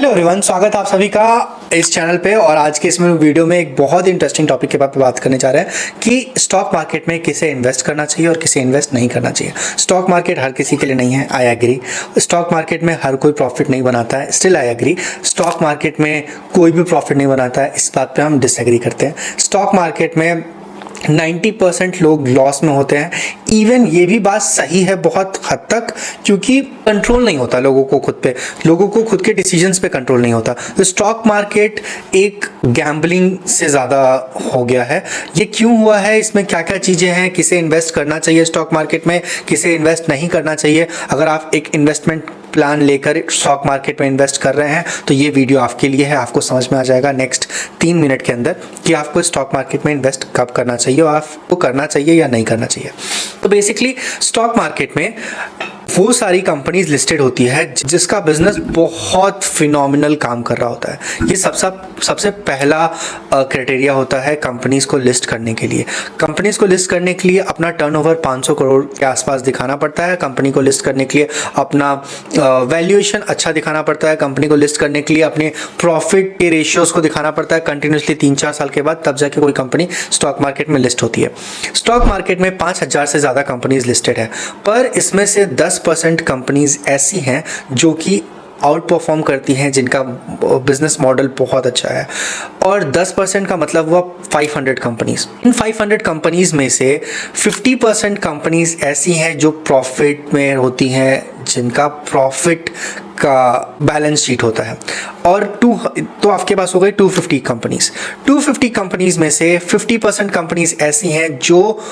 Hello everyone, स्वागत है आप सभी का इस चैनल पे। और आज के इसमें वीडियो में एक बहुत ही इंटरेस्टिंग टॉपिक के बारे में बात करने जा रहे हैं कि स्टॉक मार्केट में किसे इन्वेस्ट करना चाहिए और किसे इन्वेस्ट नहीं करना चाहिए। स्टॉक मार्केट हर किसी के लिए नहीं है, आई एग्री। स्टॉक मार्केट में हर कोई प्रॉफिट नहीं बनाता है, still I agree. Stock market में कोई भी प्रॉफिट नहीं बनाता है, इस बात पर हम डिसएग्री करते हैं। स्टॉक मार्केट में 90% लोग लॉस में होते हैं। इवन ये भी बात सही है बहुत हद तक, क्योंकि कंट्रोल नहीं होता लोगों को खुद पे, लोगों को खुद के डिसीजंस पे कंट्रोल नहीं होता। तो स्टॉक मार्केट एक गैम्बलिंग से ज़्यादा हो गया है। ये क्यों हुआ है, इसमें क्या क्या चीज़ें हैं, किसे इन्वेस्ट करना चाहिए स्टॉक मार्केट में, किसे इन्वेस्ट नहीं करना चाहिए। अगर आप एक इन्वेस्टमेंट प्लान लेकर स्टॉक मार्केट में इन्वेस्ट कर रहे हैं तो ये वीडियो आपके लिए है। आपको समझ में आ जाएगा नेक्स्ट 3 मिनट के अंदर कि आपको स्टॉक मार्केट में इन्वेस्ट कब करना चाहिए और आपको करना चाहिए या नहीं करना चाहिए। तो बेसिकली स्टॉक मार्केट में वो सारी कंपनीज लिस्टेड होती है जिसका बिजनेस बहुत फिनोमिनल काम कर रहा होता है। ये सबसे पहला क्राइटेरिया होता है कंपनीज को लिस्ट करने के लिए। कंपनीज को लिस्ट करने के लिए अपना टर्नओवर 500 करोड़ के आसपास दिखाना पड़ता है। कंपनी को लिस्ट करने के लिए अपना वैल्यूएशन अच्छा दिखाना पड़ता है। कंपनी को लिस्ट करने के लिए अपने प्रॉफिट के रेशियोज को दिखाना पड़ता है कंटिन्यूसली 3-4 साल के बाद, तब जाके कोई कंपनी स्टॉक मार्केट में लिस्ट होती है। स्टॉक मार्केट में 5000 से ज़्यादा कंपनीज लिस्टेड है, पर इसमें से 10% कंपनीज ऐसी हैं जो कि आउट परफॉर्म करती हैं, जिनका बिजनेस मॉडल बहुत अच्छा है। और 10% का मतलब हुआ 500 कंपनीज। इन 500 कंपनीज में से 50% कंपनीज ऐसी हैं जो प्रॉफिट में होती हैं, जिनका प्रॉफिट का बैलेंस शीट होता है। और तो आपके पास हो गई 250 कंपनीज। 250 कंपनीज में से 50% कंपनीज ऐसी हैं जो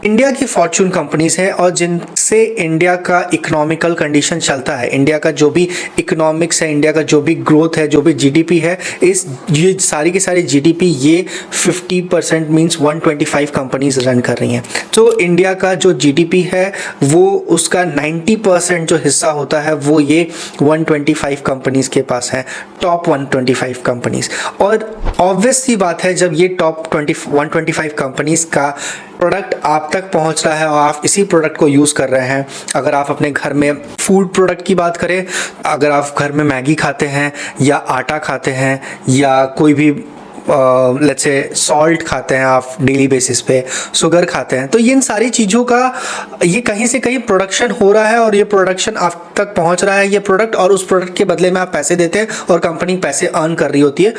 इंडिया की फॉर्चून कंपनीज हैं और जिनसे इंडिया का इकोनॉमिकल कंडीशन चलता है। इंडिया का जो भी इकोनॉमिक्स है, इंडिया का जो भी ग्रोथ है, जो भी जीडीपी है, ये सारी की सारी जीडीपी ये 50% मीन्स 125 कंपनीज रन कर रही हैं। तो इंडिया का जो जीडीपी है वो उसका 90% जो हिस्सा होता है वो ये 125 कंपनीज के पास है, टॉप 125 कंपनीज। और ऑब्वियस सी बात है, जब ये टॉप 125 कंपनीज का प्रोडक्ट आप तक पहुंच रहा है और आप इसी प्रोडक्ट को यूज़ कर रहे हैं, अगर आप अपने घर में फूड प्रोडक्ट की बात करें, अगर आप घर में मैगी खाते हैं या आटा खाते हैं या कोई भी लेट्स से सॉल्ट खाते हैं आप डेली बेसिस पे, शुगर खाते हैं, तो इन सारी चीज़ों का ये कहीं से कहीं प्रोडक्शन हो रहा है और ये प्रोडक्शन आप तक पहुंच रहा है, ये प्रोडक्ट, और उस प्रोडक्ट के बदले में आप पैसे देते हैं और कंपनी पैसे अर्न कर रही होती है।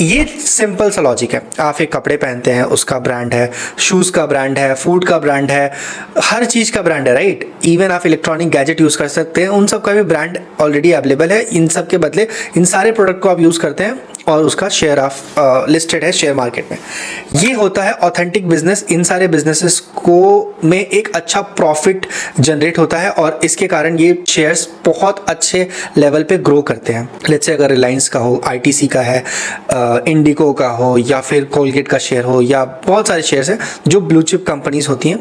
ये सिंपल सा लॉजिक है। आप एक कपड़े पहनते हैं, उसका ब्रांड है, शूज़ का ब्रांड है, फूड का ब्रांड है, हर चीज़ का ब्रांड है, राइट। इवन आप इलेक्ट्रॉनिक गैजेट यूज़ कर सकते हैं, उन सब का भी ब्रांड ऑलरेडी अवेलेबल है। इन सब के बदले इन सारे प्रोडक्ट को आप यूज़ करते हैं और उसका शेयर ऑफ लिस्टेड है शेयर मार्केट में। ये होता है ऑथेंटिक बिजनेस। इन सारे बिजनेसेस को में एक अच्छा प्रॉफिट जनरेट होता है और इसके कारण ये शेयर्स बहुत अच्छे लेवल पे ग्रो करते हैं। लेट्स से अगर रिलायंस का हो, आईटीसी का है, इंडिको का हो, या फिर कोलगेट का शेयर हो, या बहुत सारे शेयर्स हैं जो ब्लू चिप कंपनीज होती हैं।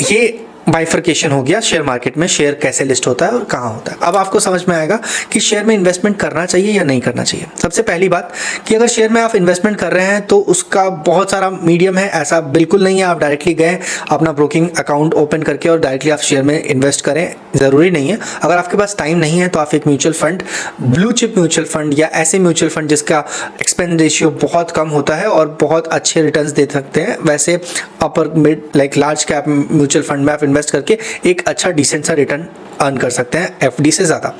ये बाइफर्केशन हो गया शेयर मार्केट में, शेयर कैसे लिस्ट होता है और कहाँ होता है। अब आपको समझ में आएगा कि शेयर में इन्वेस्टमेंट करना चाहिए या नहीं करना चाहिए। सबसे पहली बात कि अगर शेयर में आप इन्वेस्टमेंट कर रहे हैं तो उसका बहुत सारा मीडियम है, ऐसा बिल्कुल नहीं है आप डायरेक्टली गए अपना ब्रोकिंग अकाउंट ओपन करके और डायरेक्टली आप शेयर में इन्वेस्ट करें, ज़रूरी नहीं है। अगर आपके पास टाइम नहीं है तो आप एक mutual fund, blue chip mutual fund या ऐसे म्यूचुअल फंड जिसका एक्सपेंस रेशियो बहुत कम होता है और बहुत अच्छे रिटर्न्स दे सकते हैं, वैसे upper mid like large cap mutual fund में आप इन्वेस्ट करके एक अच्छा डिसेंट सा रिटर्न अर्न कर सकते हैं एफडी से ज़्यादा।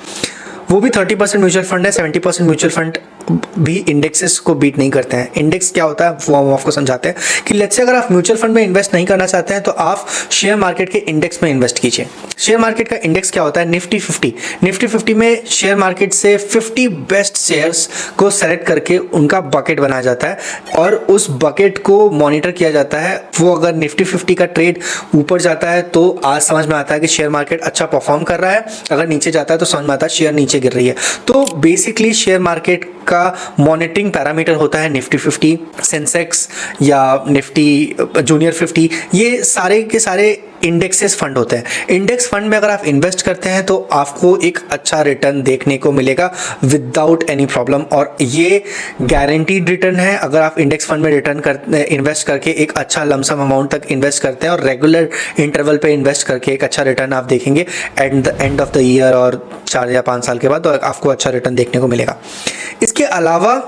वो भी 30% म्यूचुअल फंड है। 70% म्यूचुअल फंड भी इंडेक्सेस को बीट नहीं करते हैं। इंडेक्स क्या होता है वो हम आपको समझाते हैं कि लेट्स से अगर आप म्यूचुअल फंड में इन्वेस्ट नहीं करना चाहते हैं तो आप शेयर मार्केट के इंडेक्स में इन्वेस्ट कीजिए। शेयर मार्केट का इंडेक्स क्या होता है? निफ्टी 50। निफ्टी 50 में शेयर मार्केट से 50 बेस्ट शेयर्स को सेलेक्ट करके उनका बकेट बनाया जाता है और उस बकेट को मॉनिटर किया जाता है। वो अगर निफ्टी 50 का ट्रेड ऊपर जाता है तो आज समझ में आता है कि शेयर मार्केट अच्छा परफॉर्म कर रहा है, अगर नीचे जाता है तो समझ में आता है शेयर नीचे गिर रही है। तो बेसिकली शेयर मार्केट का मॉनिटरिंग पैरामीटर होता है निफ्टी 50, सेंसेक्स या निफ्टी जूनियर 50। ये सारे के सारे इंडेक्सेस फंड होते हैं। इंडेक्स फंड में अगर आप इन्वेस्ट करते हैं तो आपको एक अच्छा रिटर्न देखने को मिलेगा विदाउट एनी प्रॉब्लम, और ये गारंटीड रिटर्न है। अगर आप इंडेक्स फंड में इन्वेस्ट करके एक अच्छा लमसम अमाउंट तक इन्वेस्ट करते हैं और रेगुलर इंटरवल पे इन्वेस्ट करके एक अच्छा रिटर्न आप देखेंगे at the end of the year और 4 या 5 साल के बाद, तो आपको अच्छा रिटर्न देखने को मिलेगा। इसके अलावा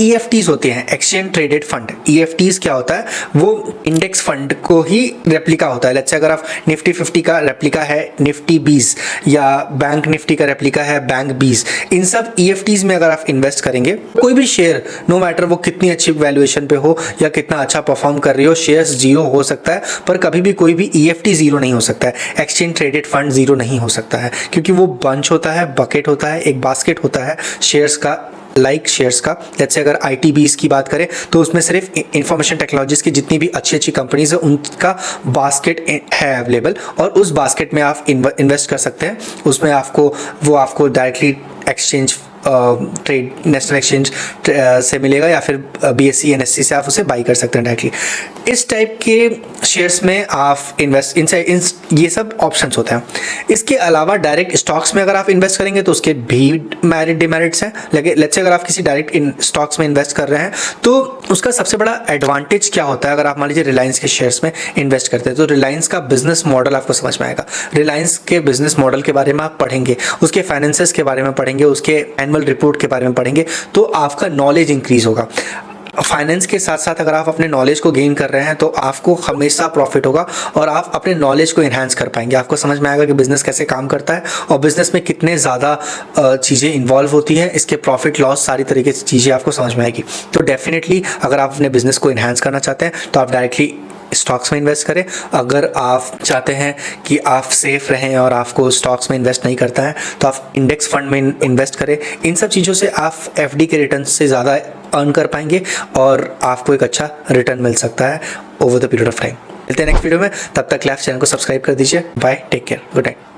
EFTs होते हैं, एक्सचेंज ट्रेडेड फंड। EFTs क्या होता है, वो इंडेक्स फंड को ही रेप्लिका होता है। लेट्स से अगर आप निफ्टी 50 का रेप्लिका है निफ्टी 20, या बैंक निफ्टी का रेप्लिका है बैंक 20, इन सब EFTs में अगर आप इन्वेस्ट करेंगे, कोई भी शेयर नो मैटर वो कितनी अच्छी वैल्यूएशन पे हो या कितना अच्छा परफॉर्म कर रही हो, शेयर्स जीरो हो सकता है पर कभी भी कोई भी EFT जीरो नहीं हो सकता है, एक्सचेंज ट्रेडेड फंड जीरो नहीं हो सकता है, क्योंकि वो बंच होता है, बकेट होता है, एक बास्केट होता है शेयर्स का, लाइक शेयर्स का। जैसे अगर ITBs की बात करें तो उसमें सिर्फ इंफॉर्मेशन टेक्नोलॉजीज की जितनी भी अच्छी अच्छी कंपनीज है उनका बास्केट है अवेलेबल, और उस बास्केट में आप इन्वेस्ट कर सकते हैं। उसमें आपको directly exchange trade national exchange से मिलेगा, या फिर BSE NSE से आप उसे बाई कर सकते हैं डायरेक्टली। इस टाइप के शेयर्स में आप इन्वेस्ट ये सब ऑप्शंस होते हैं। इसके अलावा डायरेक्ट स्टॉक्स में अगर आप इन्वेस्ट करेंगे तो उसके भी मेरिट डिमेरिट्स हैं। लेट्स से अगर आप किसी डायरेक्ट स्टॉक्स में इन्वेस्ट कर रहे हैं तो उसका सबसे बड़ा एडवांटेज क्या होता है, अगर आप मान लीजिए रिलायंस के शेयर्स में इन्वेस्ट करते हैं तो रिलायंस का बिजनेस मॉडल आपको समझ में आएगा। रिलायंस के बिजनेस मॉडल के बारे में आप पढ़ेंगे, उसके फाइनेंसेस के बारे में पढ़ेंगे, उसके एनुअल रिपोर्ट के बारे में पढ़ेंगे, तो आपका नॉलेज इंक्रीज होगा। फाइनेंस के साथ साथ अगर आप अपने नॉलेज को गेन कर रहे हैं तो आपको हमेशा प्रॉफिट होगा और आप अपने नॉलेज को इन्हांस कर पाएंगे। आपको समझ में आएगा कि बिजनेस कैसे काम करता है और बिजनेस में कितने ज़्यादा चीज़ें इन्वॉल्व होती हैं, इसके प्रॉफिट लॉस सारी तरीके से चीज़ें आपको समझ में आएगी। तो डेफिनेटली अगर आप अपने बिजनेस को इन्हांस करना चाहते हैं तो आप डायरेक्टली स्टॉक्स में इन्वेस्ट करें। अगर आप चाहते हैं कि आप सेफ रहें और आपको स्टॉक्स में इन्वेस्ट नहीं करता है तो आप इंडेक्स फंड में इन्वेस्ट करें। इन सब चीज़ों से आप FD के रिटर्न से ज़्यादा अर्न कर पाएंगे और आपको एक अच्छा रिटर्न मिल सकता है over the period of time. मिलते हैं नेक्स्ट वीडियो में, तब तक चैनल को सब्सक्राइब कर दीजिए। Bye, take care, good night.